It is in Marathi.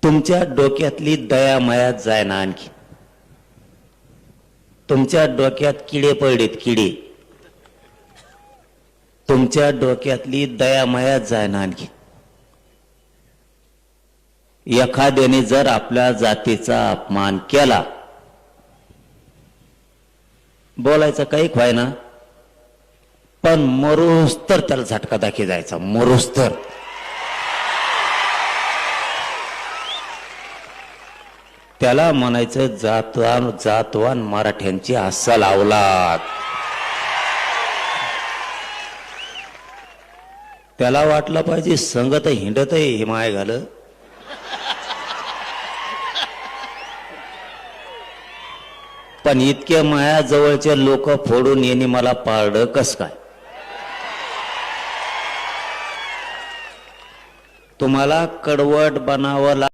तुमच्या डोक्यातली दया माया जाय ना आणखी. तुमच्या डोक्यात किडे पडलेत, किडे. तुमच्या डोक्यातली दया माया जाय ना आणखी. एखाद्याने जर आपल्या जातीचा अपमान केला, बोलायचं काही खोय ना, पण मरोस तर त्याला झटका दाखी जायचा, मरोस तर. त्याला म्हणायचं जातवान मराठ्यांची अस्सल औलाद. त्याला वाटलं पाहिजे संगत हिंडत आहे हे माय घाल. पण इतके माया जवळचे लोक फोडून येणे मला पारड कस काय. तुम्हाला कडवट बनावं